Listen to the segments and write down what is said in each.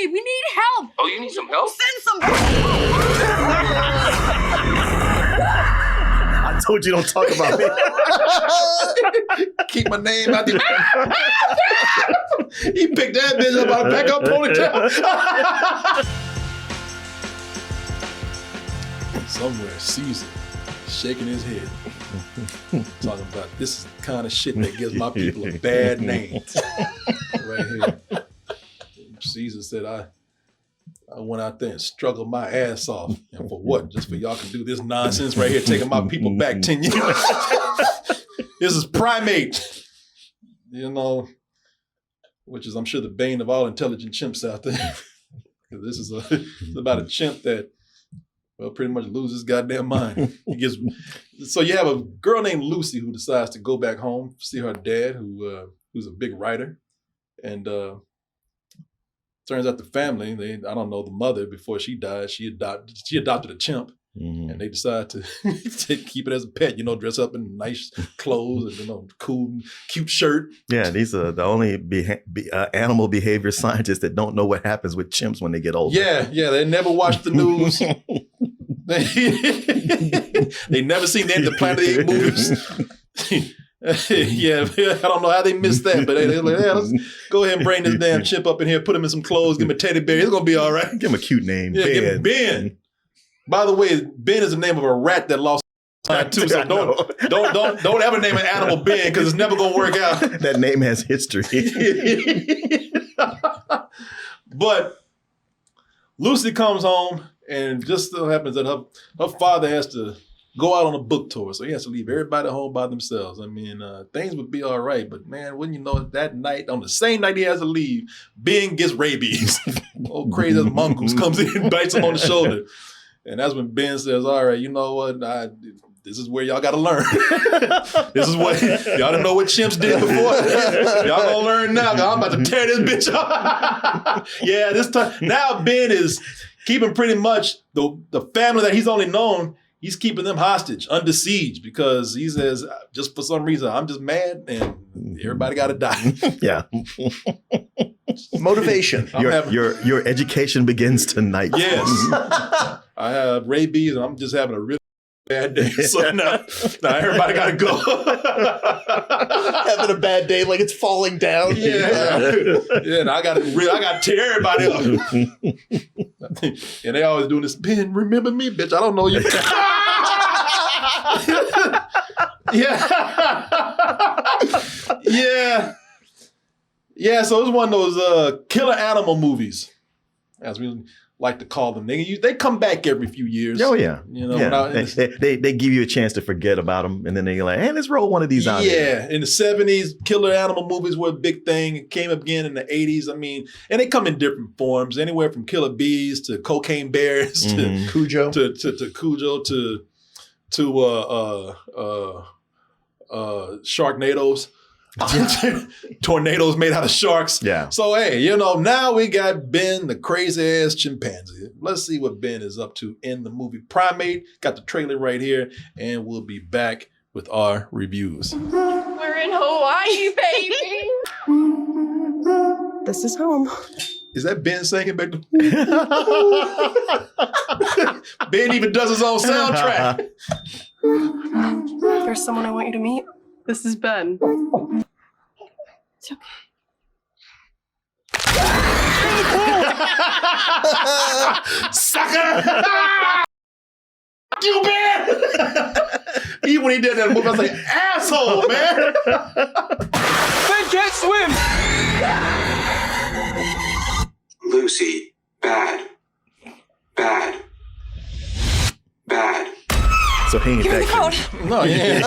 me. We need help. Oh, you need some help? Send some. I told you don't talk about me. Keep my name out the. He picked that bitch up out of back up ponytail. Somewhere, Caesar shaking his head, talking about this is the kind of shit that gives my people a bad name. Right here. Caesar said, I went out there and struggled my ass off. And for what? Just for y'all can do this nonsense right here, taking my people back 10 years. This is Primate. You know, which is, I'm sure, the bane of all intelligent chimps out there. This is it's about a chimp that, well, pretty much loses his goddamn mind. So you have a girl named Lucy who decides to go back home, see her dad, who's a big writer. And turns out the family, I don't know, the mother, before she died, she adopted a chimp. Mm-hmm. And they decide to keep it as a pet, dress up in nice clothes and, cool, cute shirt. Yeah, these are the only animal behavior scientists that don't know what happens with chimps when they get older. Yeah, they never watch the news. They never seen the end of Planet of the Apes movies. Yeah, I don't know how they missed that, but they're like, let's go ahead and bring this damn chimp up in here, put him in some clothes, give him a teddy bear. It's going to be all right. Give him a cute name. Yeah, give him Ben. By the way, Ben is the name of a rat that lost time too. So don't ever name an animal Ben because it's never gonna work out. That name has history. But Lucy comes home and just so happens that her father has to go out on a book tour, so he has to leave everybody home by themselves. I mean, things would be all right, but man, wouldn't you know it, that night, on the same night he has to leave, Ben gets rabies. Old crazy as mongoose comes in and bites him on the shoulder. And that's when Ben says, all right, you know what? This is where y'all got to learn. This is what, y'all didn't know what chimps did before. Y'all going to learn now. I'm about to tear this bitch up. Yeah, this time. Now Ben is keeping pretty much the family that he's only known, he's keeping them hostage, under siege, because he says, just for some reason, I'm just mad and everybody got to die. Yeah. Motivation. Your education begins tonight. Yes. I have rabies and I'm just having a really bad day. So now everybody got to go. Having a bad day like it's falling down. Yeah. And I got to tear everybody up. And they always doing this, Ben, remember me? Bitch, I don't know you. Yeah, so it's one of those killer animal movies, as we like to call them. They come back every few years. Oh, yeah. They give you a chance to forget about them, and then they're like, hey, let's roll one of these out. Yeah, in the 70s, killer animal movies were a big thing. It came again in the 80s. I mean, and they come in different forms, anywhere from killer bees to cocaine bears to Cujo. to Cujo to Sharknadoes. Tornadoes made out of sharks. Yeah. So, hey, now we got Ben, the crazy ass chimpanzee. Let's see what Ben is up to in the movie Primate. Got the trailer right here, and we'll be back with our reviews. We're in Hawaii, baby. This is home. Is that Ben singing back to? Ben even does his own soundtrack. There's someone I want you to meet. This is Ben. It's okay. Sucker! You, Ben! Even when he did that movie, I was like, asshole, man! Ben can't swim! Lucy, bad. So he ain't Give me the that code. No, yeah.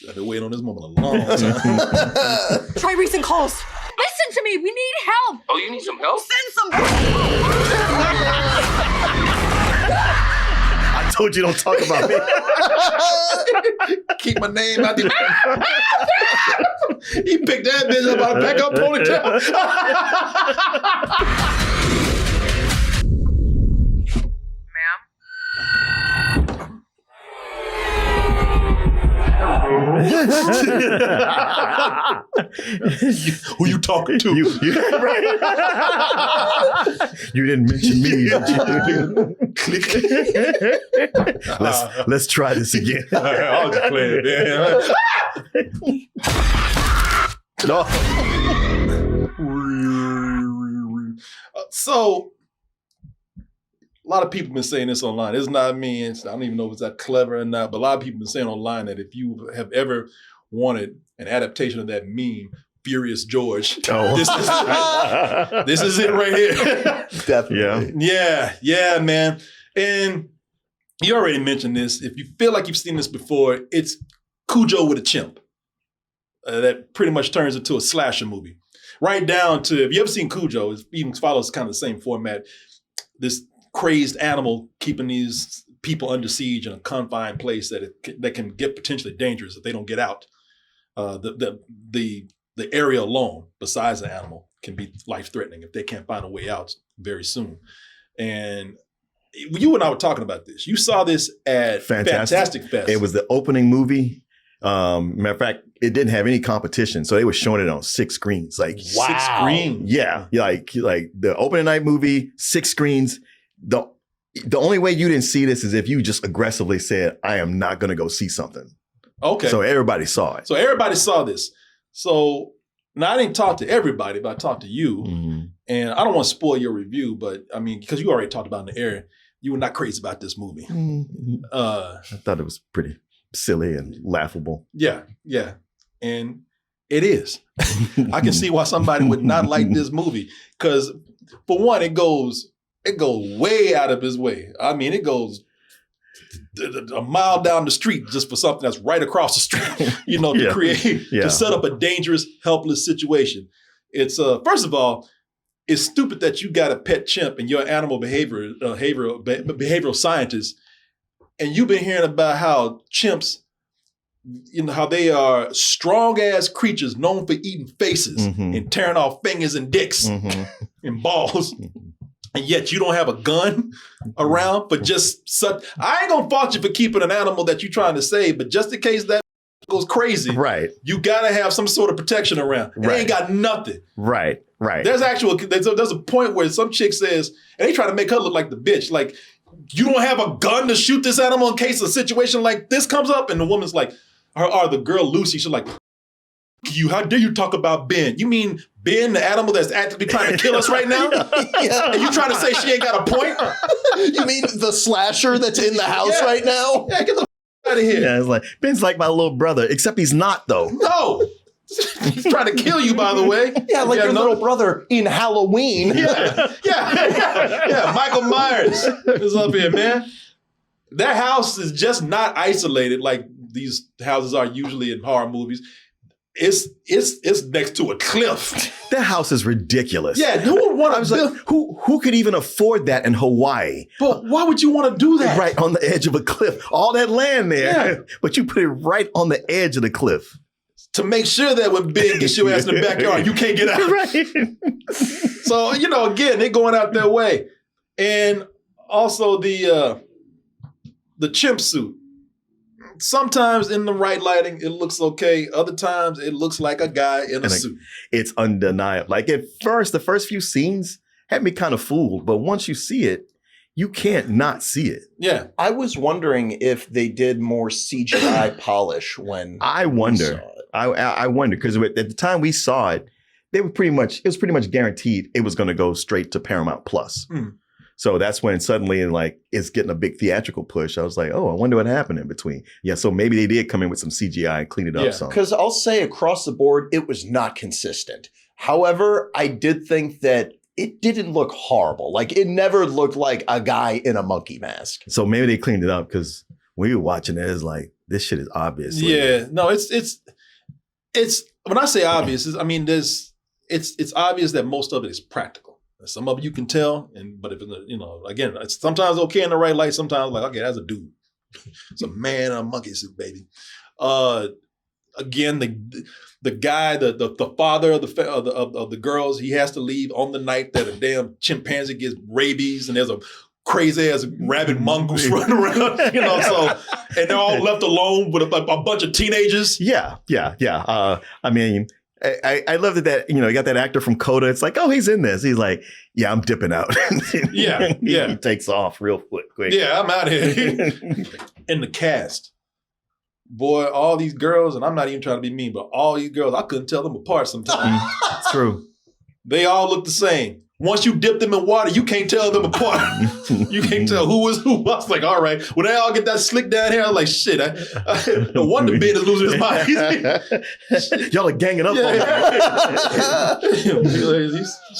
I've been waiting on this moment a long time. Try recent calls. Listen to me. We need help. Oh, you need some help? Send some. I told you don't talk about me. Keep my name out the. He picked that bitch up out of back up ponytail. Who you talking to? Right. You didn't mention me. Click. Let's try this again. I'll just play it. No. So, a lot of people been saying this online. It's not me. I don't even know if it's that clever or not, but a lot of people been saying online that if you have ever wanted an adaptation of that meme, Furious George, this is it right here. Definitely. Yeah, man. And you already mentioned this. If you feel like you've seen this before, it's Cujo with a chimp. That pretty much turns into a slasher movie. Right down to, if you ever seen Cujo, it even follows kind of the same format. This crazed animal keeping these people under siege in a confined place that can get potentially dangerous if they don't get out. The area alone, besides the animal, can be life-threatening if they can't find a way out very soon. And you and I were talking about this. You saw this at Fantastic Fest. It was the opening movie. Matter of fact, it didn't have any competition, so they were showing it on 6 screens. Like Wow. 6 screens. Yeah, like the opening night movie, 6 screens. The only way you didn't see this is if you just aggressively said, "I am not going to go see something." Okay. So everybody saw it. So everybody saw this. So now I didn't talk to everybody, but I talked to you. Mm-hmm. And I don't want to spoil your review, but I mean, because you already talked about it in the air, you were not crazy about this movie. Mm-hmm. I thought it was pretty silly and laughable. Yeah. And it is. I can see why somebody would not like this movie. Because for one, it goes way out of its way. I mean, it goes a mile down the street just for something that's right across the street, to set up a dangerous, helpless situation. It's first of all, it's stupid that you got a pet chimp and you're an animal behavioral scientist, and you've been hearing about how chimps, how they are strong ass creatures known for eating faces and tearing off fingers and dicks and balls. And yet you don't have a gun around for just such. I ain't gonna fault you for keeping an animal that you're trying to save, but just in case that goes crazy, right? You gotta have some sort of protection around. It ain't got nothing. Right. There's a point where some chick says, and they try to make her look like the bitch, like, you don't have a gun to shoot this animal in case a situation like this comes up, and the woman's like, or the girl Lucy, she's like, you, how dare you talk about Ben? You mean Ben, the animal that's actively trying to kill us right now? Yeah. And you trying to say she ain't got a point? You mean the slasher that's in the house right now? Yeah, get the out of here. Yeah, it's like, Ben's like my little brother, except he's not, though. No. He's trying to kill you, by the way. Yeah, like your little brother in Halloween. Yeah. Michael Myers is up here, man. That house is just not isolated like these houses are usually in horror movies. It's next to a cliff. That house is ridiculous. Yeah, who would want to? I was like, who could even afford that in Hawaii? But why would you want to do that? Right on the edge of a cliff. All that land there, but you put it right on the edge of the cliff. To make sure that when Ben gets your ass in the backyard, you can't get out. Right. So, again, they're going out their way. And also the chimp suit. Sometimes in the right lighting, it looks okay. Other times, it looks like a guy in a suit. It's undeniable. Like at first, the first few scenes had me kind of fooled. But once you see it, you can't not see it. Yeah. I was wondering if they did more CGI polish when I wonder. I wonder, because at the time we saw it, it was pretty much guaranteed it was going to go straight to Paramount Plus. So that's when suddenly it's getting a big theatrical push. I was like, oh, I wonder what happened in between. Yeah, so maybe they did come in with some CGI and clean it up some. Because I'll say across the board, it was not consistent. However, I did think that it didn't look horrible. Like, it never looked like a guy in a monkey mask. So maybe they cleaned it up, because when you were watching it, it's like, this shit is obvious. Yeah, no, it's when I say obvious, it's obvious that most of it is practical. Some of it you can tell, but if again, it's sometimes okay in the right light. Sometimes okay, that's a dude, it's a man in a monkey suit, baby. Again, the guy, the father of the girls, he has to leave on the night that a damn chimpanzee gets rabies, and there's a crazy ass rabid mongoose running around, so, and they're all left alone with a bunch of teenagers. Yeah. I mean, I love that, you got that actor from Coda. It's like, oh, he's in this. He's like, yeah, I'm dipping out. Yeah. He takes off real quick. Yeah, I'm out of here. In the cast, boy, all these girls, and I'm not even trying to be mean, but all these girls, I couldn't tell them apart sometimes. It's true. They all look the same. Once you dip them in water, you can't tell them apart. You can't tell who is who. I was like, all right. When they all get that slick down here, I was like, shit. No wonder Ben is losing his mind. Y'all are ganging up on me.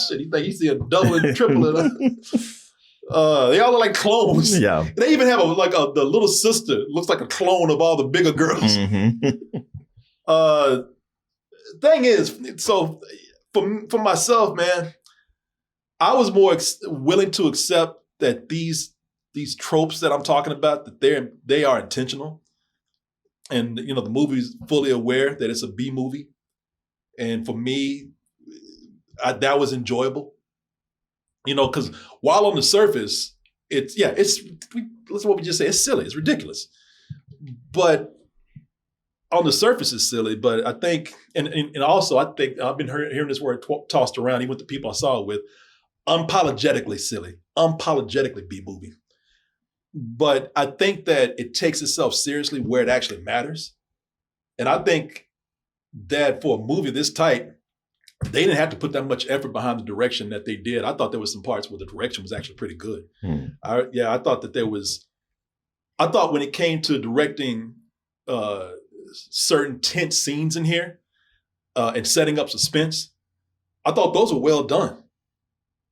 Shit, he think he see a double and triple. They all look like clones. Yeah. They even have the little sister looks like a clone of all the bigger girls. Thing is, so for myself, man, I was more willing to accept that these tropes that I'm talking about, that they are intentional, and the movie's fully aware that it's a B movie, and for me, that was enjoyable. Because while on the surface, that's what we just say, it's silly, it's ridiculous, but on the surface it's silly. But I think, and also I think I've been hearing this word tossed around, even with the people I saw it with. Unapologetically silly, unapologetically B-movie. But I think that it takes itself seriously where it actually matters. And I think that for a movie this type, they didn't have to put that much effort behind the direction that they did. I thought there was some parts where the direction was actually pretty good. I thought that I thought when it came to directing certain tense scenes in here and setting up suspense, I thought those were well done.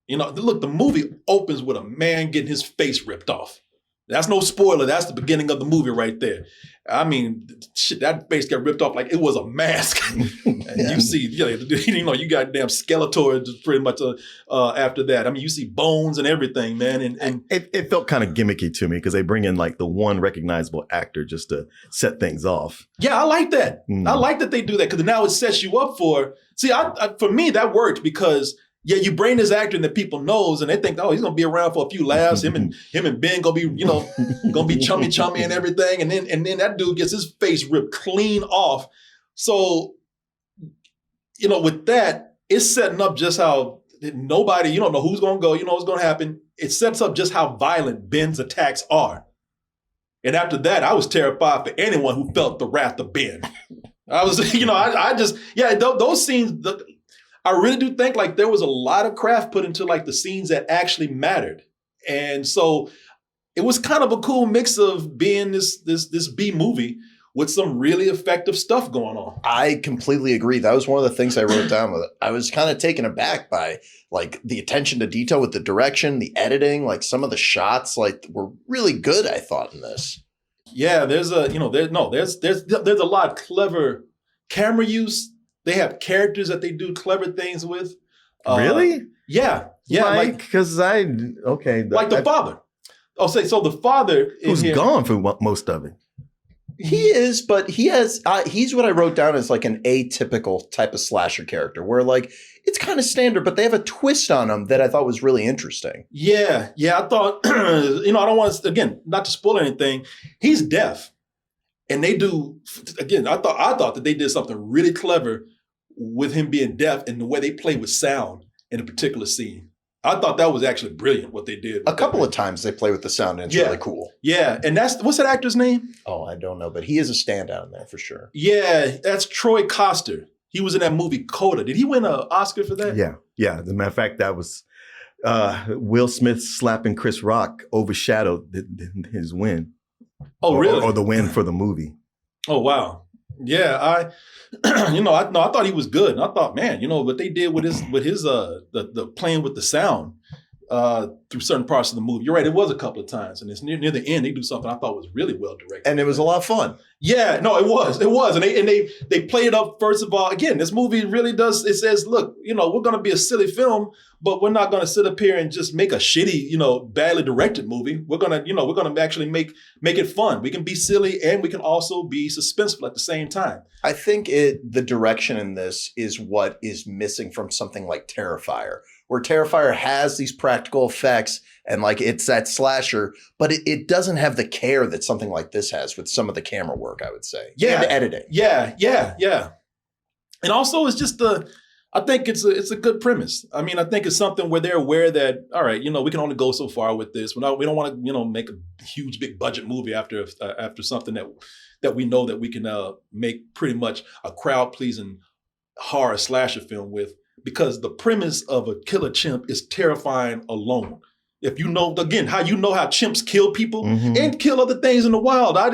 Look, the movie opens with a man getting his face ripped off. That's no spoiler. That's the beginning of the movie right there. I mean, shit, that face got ripped off like it was a mask. And you see, you got damn Skeletor pretty much after that. I mean, you see bones and everything, man. And it felt kind of gimmicky to me because they bring in like the one recognizable actor just to set things off. Yeah, I like that. I like that they do that because now it sets you up for. See, for me that worked because. Yeah, you bring this actor that people knows, and they think, oh, he's gonna be around for a few laughs. Him and Ben gonna be, gonna be chummy and everything. And then that dude gets his face ripped clean off. So, with that, it's setting up just how nobody, you don't know who's gonna go, you know what's gonna happen. It sets up just how violent Ben's attacks are. And after that, I was terrified for anyone who felt the wrath of Ben. I was, those scenes. I really do think like there was a lot of craft put into like the scenes that actually mattered. And so it was kind of a cool mix of being this B movie with some really effective stuff going on. I completely agree. That was one of the things I wrote down with it. I was kind of taken aback by like the attention to detail with the direction, the editing, like some of the shots like were really good, I thought, in this. Yeah, there's a lot of clever camera use. They have characters that they do clever things with. Really? Yeah. Like, because the father. Oh, so the father who's gone for most of it. He is, but he has, he's what I wrote down as like an atypical type of slasher character where like it's kind of standard, but they have a twist on him that I thought was really interesting. Yeah. I thought, I don't want to, again, not to spoil anything. He's deaf. And they do, again, I thought that they did something really clever with him being deaf and the way they play with sound in a particular scene. I thought that was actually brilliant what they did. A couple of times they play with the sound and it's really cool. Yeah, and what's that actor's name? Oh, I don't know, but he is a standout in there for sure. Yeah, that's Troy Coster. He was in that movie Coda. Did he win an Oscar for that? Yeah. As a matter of fact, that was Will Smith slapping Chris Rock overshadowed his win. Oh, really? Or the win for the movie. Oh, wow. Yeah, I thought he was good. And I thought, man, what they did with his the playing with the sound through certain parts of the movie. You're right, it was a couple of times. And it's near the end, they do something I thought was really well directed. And it was a lot of fun. Yeah, no, it was, and they played it up. First of all, again, this movie really does. It says, look, we're going to be a silly film, but we're not going to sit up here and just make a shitty, badly directed movie. We're gonna, we're going to actually make it fun. We can be silly and we can also be suspenseful at the same time. I think the direction in this is what is missing from something like Terrifier, where Terrifier has these practical effects and like it's that slasher, but it doesn't have the care that something like this has with some of the camera work, I would say. Yeah. And editing. Yeah. And also it's just I think it's a good premise. I mean, I think it's something where they're aware that, all right, we can only go so far with this. We don't want to, make a huge, big budget movie after something that we know that we can make pretty much a crowd pleasing horror slasher film with, because the premise of a killer chimp is terrifying alone. If you know, again, how chimps kill people and kill other things in the wild. I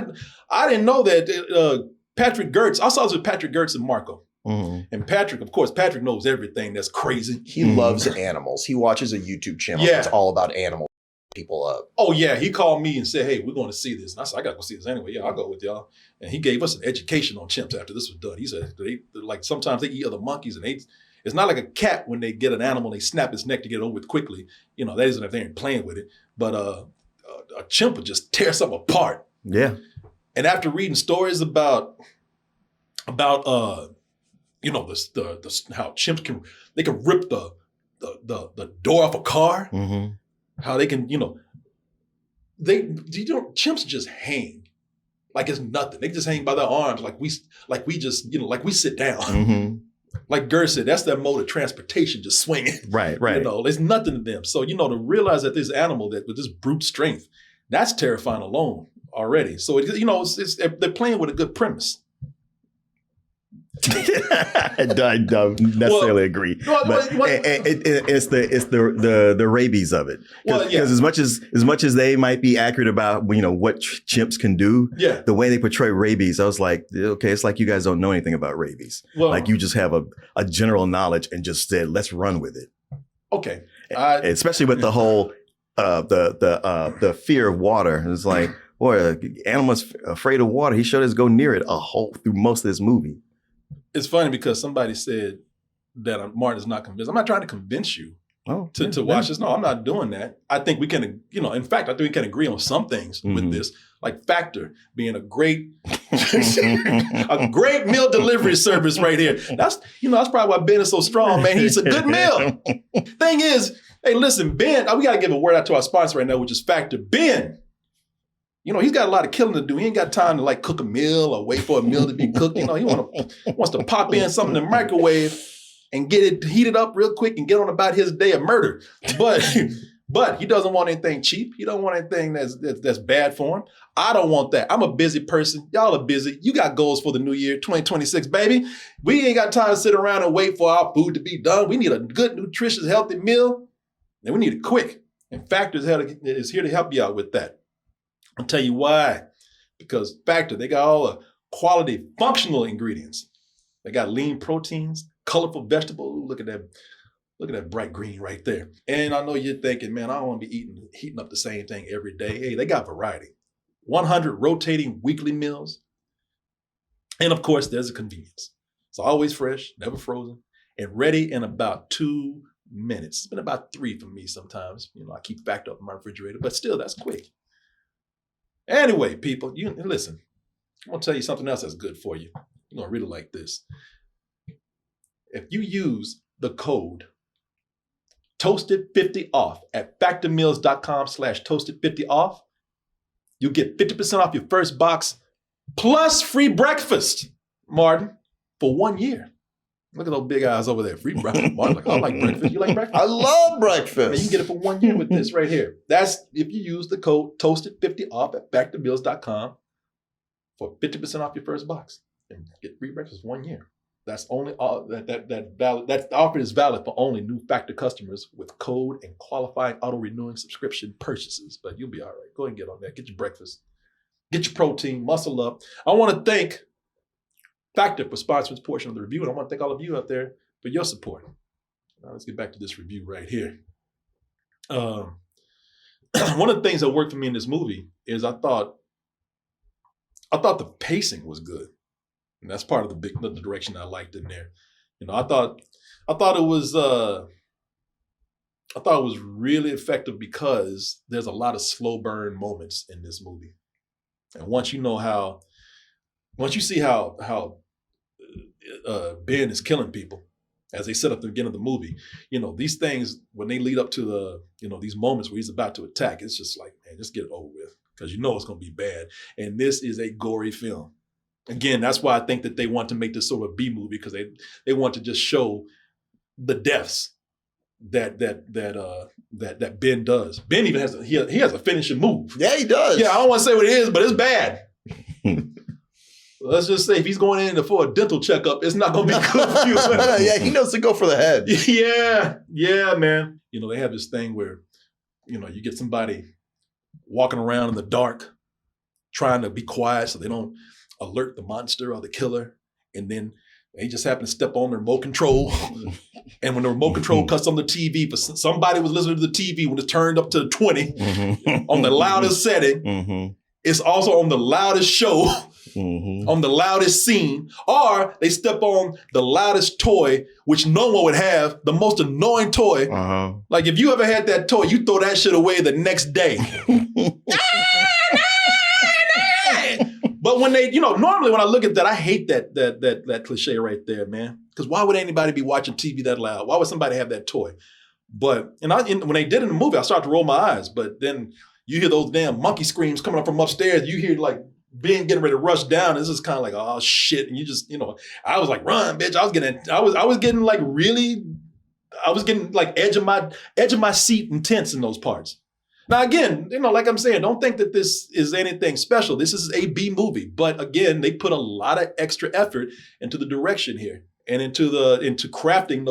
didn't know that Patrick Gertz, I saw this with Patrick Gertz and Marco. And Patrick, of course, Patrick knows everything that's crazy. He loves animals. He watches a YouTube channel that's all about animal people up. Oh, yeah. He called me and said, hey, we're going to see this. And I said, I got to go see this anyway. Yeah, I'll go with y'all. And he gave us an education on chimps after this was done. He said, sometimes they eat other monkeys, and it's not like a cat when they get an animal, they snap its neck to get it over with quickly. That isn't if they ain't playing with it. But a chimp would just tear something apart. Yeah. And after reading stories about how chimps can rip the door off a car, how they can, chimps just hang like it's nothing. They just hang by their arms like we sit down. Like Gert said, that's their mode of transportation, just swinging. Right. There's nothing to them. So, to realize that this animal that with this brute strength, that's terrifying alone already. So, they're playing with a good premise. I don't necessarily agree, but it's the rabies of it. Because as much as they might be accurate about what chimps can do, the way they portray rabies, I was like, okay, it's like you guys don't know anything about rabies. Like you just have a general knowledge and just said, let's run with it. Okay, especially with the whole the fear of water. It's like, boy, animal's afraid of water. He showed us go near it through most of this movie. It's funny because somebody said that Martin is not convinced. I'm not trying to convince you to watch this. No, I'm not doing that. I think we can, in fact, I think we can agree on some things with this, like Factor being a great meal delivery service right here. That's probably why Ben is so strong, man. He's a good meal. Thing is, hey, listen, Ben, we got to give a word out to our sponsor right now, which is Factor. Ben, he's got a lot of killing to do. He ain't got time to cook a meal or wait for a meal to be cooked. He wants to pop in something in the microwave and get it heated up real quick and get on about his day of murder. But he doesn't want anything cheap. He don't want anything that's bad for him. I don't want that. I'm a busy person. Y'all are busy. You got goals for the new year, 2026, baby. We ain't got time to sit around and wait for our food to be done. We need a good, nutritious, healthy meal, and we need it quick. And Factor is here to help you out with that. I'll tell you why. Because Factor, they got all the quality functional ingredients. They got lean proteins, colorful vegetables. Look at that bright green right there. And I know you're thinking, man, I don't want to be heating up the same thing every day. Hey, they got variety. 100 rotating weekly meals. And of course, there's a convenience. It's always fresh, never frozen, and ready in about 2 minutes. It's been about 3 for me sometimes. I keep Factor up in my refrigerator, but still, that's quick. Anyway, people, you listen. I'm gonna tell you something else that's good for you. You're gonna really like this. If you use the code Toasted50off at factormeals.com/toasted50off, you get 50% off your first box plus free breakfast, Martin, for 1 year. Look at those big eyes over there. Free breakfast. Martin's I like breakfast. You like breakfast? I love breakfast. Man, you can get it for 1 year with this right here. That's if you use the code Toasted50off at factormeals.com for 50% off your first box and get free breakfast 1 year. That's only that offer is valid for only new Factor customers with code and qualifying auto-renewing subscription purchases. But you'll be all right. Go ahead and get on that. Get your breakfast. Get your protein. Muscle up. I want to thank Factor for sponsoring this portion of the review, and I want to thank all of you out there for your support. Now let's get back to this review right here. One of the things that worked for me in this movie is I thought I thought the pacing was good, and that's part of the direction I liked in there. I thought it was really effective because there's a lot of slow burn moments in this movie, and once you see how Ben is killing people as they set up the beginning of the movie, these things when they lead up to the these moments where he's about to attack, it's just like, man, just get it over with because it's going to be bad. And this is a gory film. Again, that's why I think that they want to make this sort of B movie because they want to just show the deaths that Ben does. Ben even has he has a finishing move. Yeah, he does. Yeah, I don't want to say what it is, but it's bad. Let's just say if he's going in for a dental checkup, it's not going to be good for you. Yeah, he knows to go for the head. Yeah, man. They have this thing where, you get somebody walking around in the dark trying to be quiet so they don't alert the monster or the killer. And then they just happen to step on the remote control. And when the remote control cuts on the TV, for somebody was listening to the TV when it's turned up to 20 on the loudest setting, it's also on the loudest show, on the loudest scene, or they step on the loudest toy, which no one would have, the most annoying toy. Like if you ever had that toy, you throw that shit away the next day. But when they, normally when I look at that, I hate that cliche right there, man. Because why would anybody be watching TV that loud? Why would somebody have that toy? But when they did it in the movie, I started to roll my eyes. But then you hear those damn monkey screams coming up from upstairs. You hear like Ben getting ready to rush down. This is kind of like, oh shit. And you just, I was like, run, bitch. I was getting like edge of my seat intense in those parts. Now, again, like I'm saying, don't think that this is anything special. This is a B movie. But again, they put a lot of extra effort into the direction here and into crafting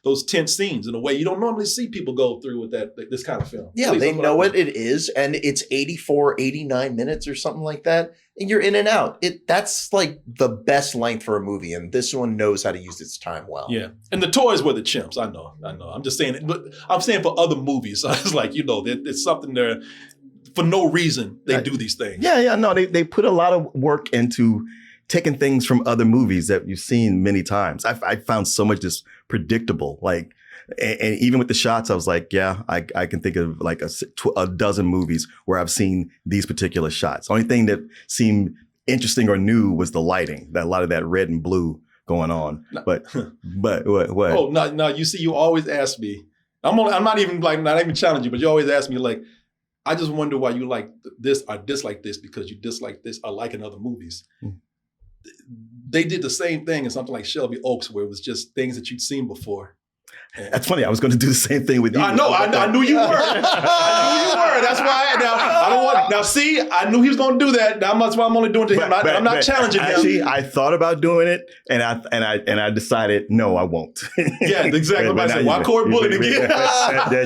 those tense scenes in a way you don't normally see people go through with this kind of film. Yeah, they know what it is, and it's 84, 89 minutes or something like that, and you're in and out. That's like the best length for a movie, and this one knows how to use its time well. Yeah, and the toys were the chimps. I know. I'm just saying it, but I'm saying for other movies, it's like, it's something there for no reason they do these things. Yeah, no, they put a lot of work into taking things from other movies that you've seen many times. I found so much just predictable, like, and even with the shots, I was like, yeah, I can think of like a dozen movies where I've seen these particular shots. Only thing that seemed interesting or new was the lighting, that a lot of that red and blue going on. But what? Oh, no, you see, you always ask me, I'm not even challenging you, but you always ask me like, I just wonder why you like this or dislike this because you dislike this or like in other movies. They did the same thing in something like Shelby Oaks, where it was just things that you'd seen before. That's funny. I was going to do the same thing with you. I know. I knew you were. I knew you were. That's why. I don't want. Now, see, I knew he was going to do that. That's why I'm only doing it to him. I'm not challenging him. Actually, I thought about doing it, and I decided no, I won't. Yeah, exactly what I said. Why Corey bullied again?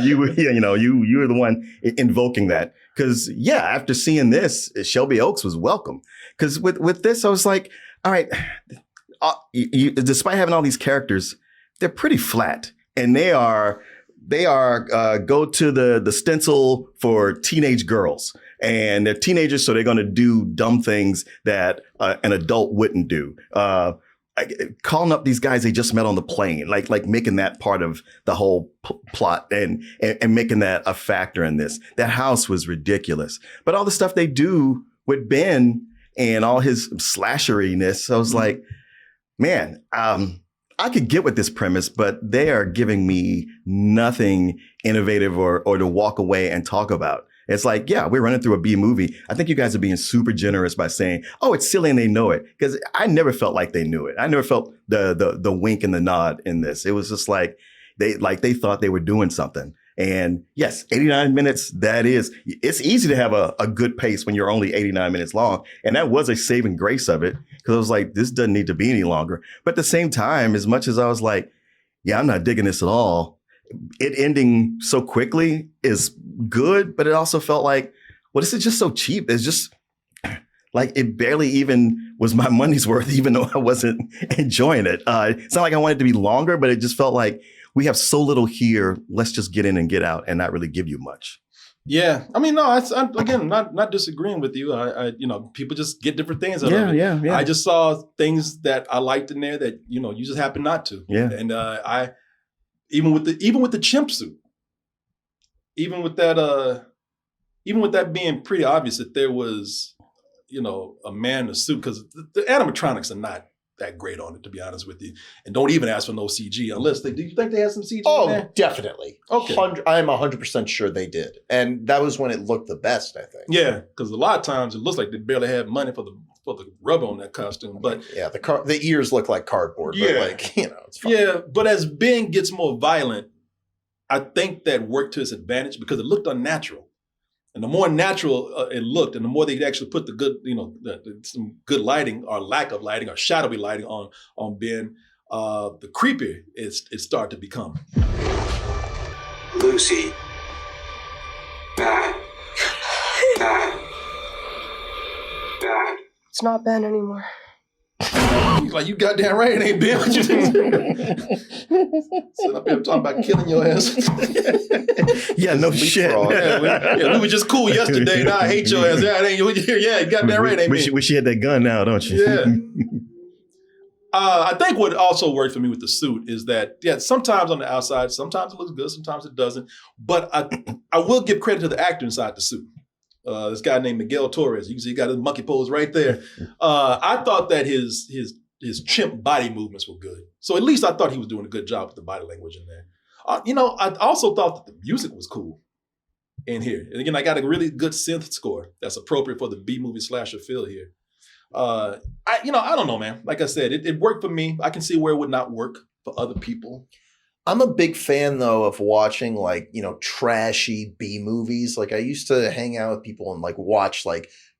You were the one invoking that because after seeing this, Shelby Oaks was welcome. Because with this, I was like, all right, despite having all these characters, they're pretty flat. And they are go to the stencil for teenage girls. And they're teenagers, so they're going to do dumb things that an adult wouldn't do. Calling up these guys they just met on the plane, like making that part of the whole plot and making that a factor in this. That house was ridiculous. But all the stuff they do with Ben and all his slasheriness, I was like, man, I could get with this premise, but they are giving me nothing innovative or to walk away and talk about. It's like, yeah, we're running through a B movie. I think you guys are being super generous by saying, oh, it's silly and they know it. Because I never felt like they knew it. I never felt the wink and the nod in this. It was just like they thought they were doing something. And yes, 89 minutes, it's easy to have a good pace when you're only 89 minutes long. And that was a saving grace of it because I was like, this doesn't need to be any longer. But at the same time, as much as I was like, yeah, I'm not digging this at all, it ending so quickly is good. But it also felt like, well, this is just so cheap. It's just like it barely even was my money's worth, even though I wasn't enjoying it. It's not like I wanted it to be longer, but it just felt like we have so little here. Let's just get in and get out and not really give you much. Yeah, I mean, no, I'm again not disagreeing with you. People just get different things out of it. Yeah. I just saw things that I liked in there that you just happen not to. Yeah. And I even with the chimp suit, even with that being pretty obvious that there was a man in a suit, because the animatronics are not that great on it, to be honest with you, and don't even ask for no CG unless do you think they had some CG in Oh, there? definitely. Okay. I am 100% sure they did. And that was when it looked the best, I think. Yeah, because a lot of times it looks like they barely had money for the rubber on that costume. But yeah, the ears look like cardboard, Yeah. but it's fine. yeah, but as Ben gets more violent, I think that worked to his advantage because it looked unnatural. And the more natural it looked, and the more they actually put the good, some good lighting or lack of lighting or shadowy lighting on Ben, the creepier it started to become. Lucy. Bad. Bad. Bad. It's not Ben anymore. He's like, you goddamn right, it ain't Ben. What you think? Sitting up here talking about killing your ass. Yeah, no shit. We were just cool yesterday. Now I hate your ass. Yeah, it ain't. Yeah, you got that right. Ain't me. Wish you had that gun now, don't you? Yeah. I think what also worked for me with the suit is that sometimes on the outside, sometimes it looks good, sometimes it doesn't. But I will give credit to the actor inside the suit. This guy named Miguel Torres. You can see he got his monkey pose right there. I thought that his chimp body movements were good. So at least I thought he was doing a good job with the body language in there. I also thought that the music was cool in here. And again, I got a really good synth score that's appropriate for the B-movie slasher feel here. I don't know, man. Like I said, it worked for me. I can see where it would not work for other people. I'm a big fan, though, of watching trashy B movies. Like I used to hang out with people and watch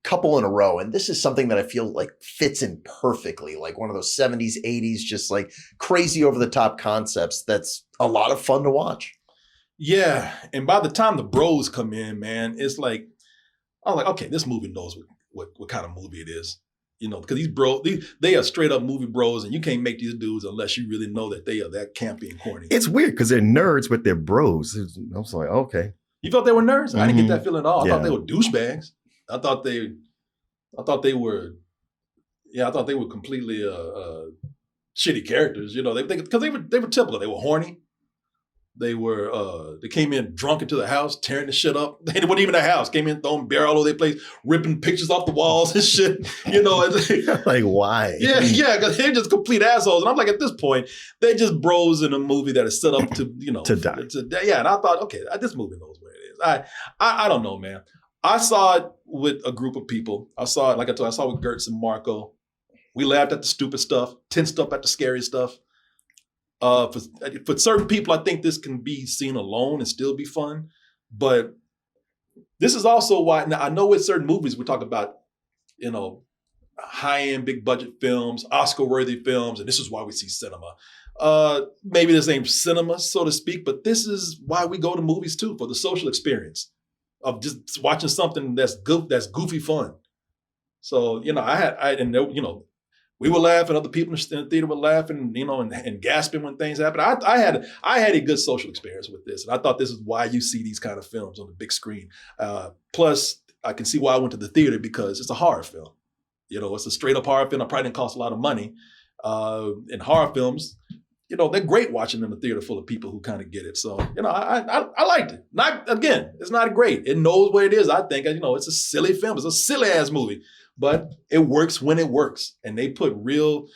couple in a row. And this is something that I feel fits in perfectly. Like one of those 70s, 80s, just crazy over the top concepts. That's a lot of fun to watch. Yeah. And by the time the bros come in, man, it's like, I'm like, okay, this movie knows what kind of movie it is. Because these bros, they are straight up movie bros, and you can't make these dudes unless you really know that they are that campy and corny. It's weird because they're nerds, but they're bros. I was like, okay. You thought they were nerds? I didn't get that feeling at all. I Yeah. thought they were douchebags. I thought they were completely shitty characters. Because they were typical. They were horny. They came in drunk into the house, tearing the shit up. They weren't even a house. Came in throwing beer all over the place, ripping pictures off the walls and shit. Like, why? Yeah, because they're just complete assholes. And I'm like, at this point, they're just bros in a movie that is set up to, To die. Yeah, and I thought, okay, this movie knows what it is. I don't know, man. I saw it with a group of people. I saw it, like I told you, I saw it with Gertz and Marco. We laughed at the stupid stuff, tensed up at the scary stuff. For certain people, I think this can be seen alone and still be fun. But this is also why, now I know with certain movies we talk about, high-end, big-budget films, Oscar-worthy films, and this is why we see cinema. Maybe this ain't cinema, so to speak, but this is why we go to movies too, for the social experience of just watching something that's goofy fun. So, we were laughing, other people in the theater were laughing, and gasping when things happen. I had a good social experience with this, and I thought this is why you see these kind of films on the big screen. Plus, I can see why I went to the theater, because it's a horror film. It's a straight up horror film. It probably didn't cost a lot of money. And horror films, they're great watching in a theater full of people who kind of get it. So, I liked it. It's not great. It knows what it is. I think, it's a silly film. It's a silly ass movie. But it works when it works, and they put real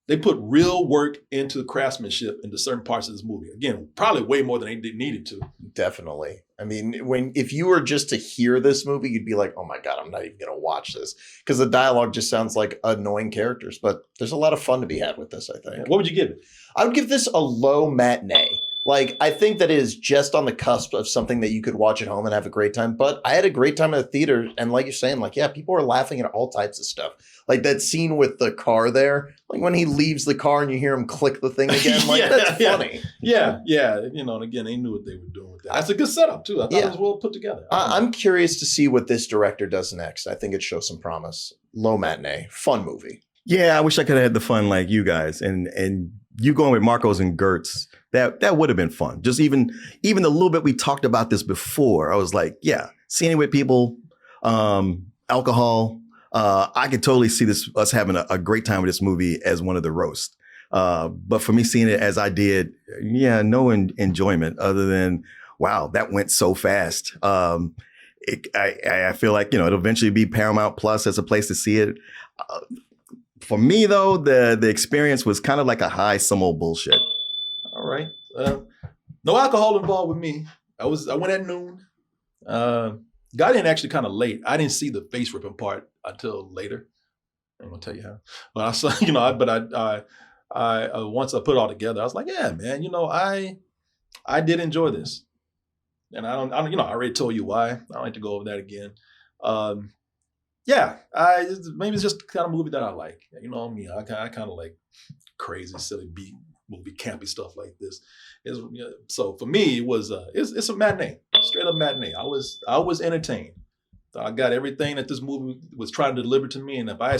work into the craftsmanship into certain parts of this movie. Again, probably way more than they needed to. Definitely. I mean, if you were just to hear this movie, you'd be like, oh my God, I'm not even going to watch this, because the dialogue just sounds like annoying characters. But there's a lot of fun to be had with this, I think. What would you give it? I would give this a low matinee. I think that it is just on the cusp of something that you could watch at home and have a great time. But I had a great time at the theater. And like you're saying, people are laughing at all types of stuff. Like that scene with the car there, when he leaves the car and you hear him click the thing again, that's funny. Yeah. And again, they knew what they were doing with that. That's a good setup too. I thought it was well put together. I'm curious to see what this director does next. I think it shows some promise. Low matinee, fun movie. Yeah, I wish I could have had the fun like you guys. And you going with Marcos and Gertz, That would have been fun. Just even the little bit we talked about this before, I was like, yeah, seeing it with people, alcohol. I could totally see us having a great time with this movie as one of the roasts. But for me, seeing it as I did, yeah, no enjoyment other than, wow, that went so fast. I feel like, it'll eventually be Paramount Plus as a place to see it. For me, though, the experience was kind of like a high some old bullshit. All right. No alcohol involved with me. I went at noon. Got in actually kind of late. I didn't see the face ripping part until later. I'm gonna tell you how. But I saw, I once I put it all together, I was like, yeah, man, I did enjoy this. And I already told you why. I don't like to go over that again. Maybe it's just the kind of movie that I like. You know me, I kind of like crazy, silly movie, campy stuff like this. So for me, it was it's a matinee, straight up matinee. I was entertained. I got everything that this movie was trying to deliver to me, and if I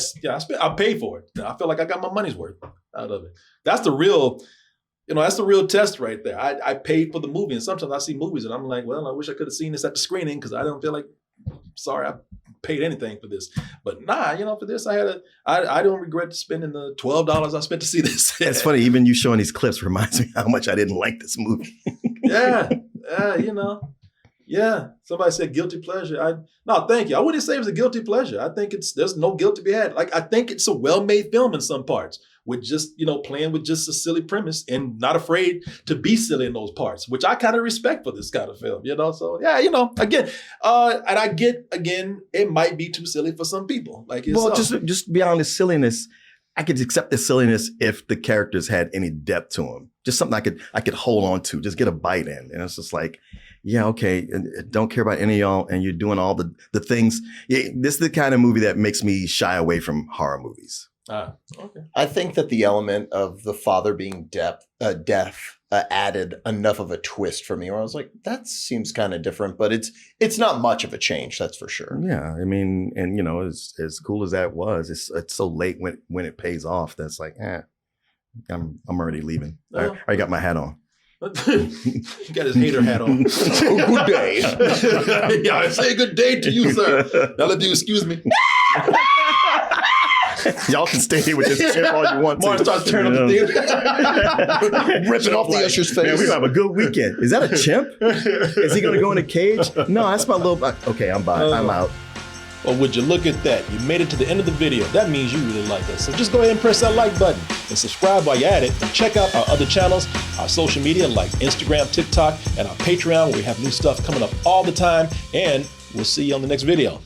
paid for it. I feel like I got my money's worth out of it. That's the real, that's the real test right there. I paid for the movie, and sometimes I see movies and I'm like, well, I wish I could have seen this at the screening because I don't feel like, sorry, I paid anything for this. But nah, for this I don't regret spending the $12 I spent to see this. It's funny, even you showing these clips reminds me how much I didn't like this movie. Yeah, yeah. Somebody said guilty pleasure. No, thank you. I wouldn't say it was a guilty pleasure. I think there's no guilt to be had. Like, I think it's a well-made film in some parts with just, playing with just a silly premise and not afraid to be silly in those parts, which I kind of respect for this kind of film, So yeah, again, and I get, again, it might be too silly for some people. Like, just beyond the silliness, I could accept the silliness if the characters had any depth to them. Just something I could hold on to, just get a bite in. And it's just like, yeah, okay, don't care about any of y'all, and you're doing all the things. Yeah, this is the kind of movie that makes me shy away from horror movies. Okay. I think that the element of the father being deaf added enough of a twist for me where I was like, that seems kind of different, but it's not much of a change, that's for sure. Yeah, I mean, and as cool as that was, it's so late when it pays off. That's like, I'm already leaving. I already got my hat on. He got his hater hat on. Good day. Yeah, I say good day to you, sir. Now let you excuse me. Y'all can stay here with this chimp all you want to. Martin starts turning up the theater. Ripping off the usher's face. Man, we're going to have a good weekend. Is that a chimp? Is he going to go in a cage? No, that's my little... Okay, I'm out. Well, would you look at that? You made it to the end of the video. That means you really like us. So just go ahead and press that like button and subscribe while you're at it. And check out our other channels, our social media like Instagram, TikTok, and our Patreon where we have new stuff coming up all the time. And we'll see you on the next video.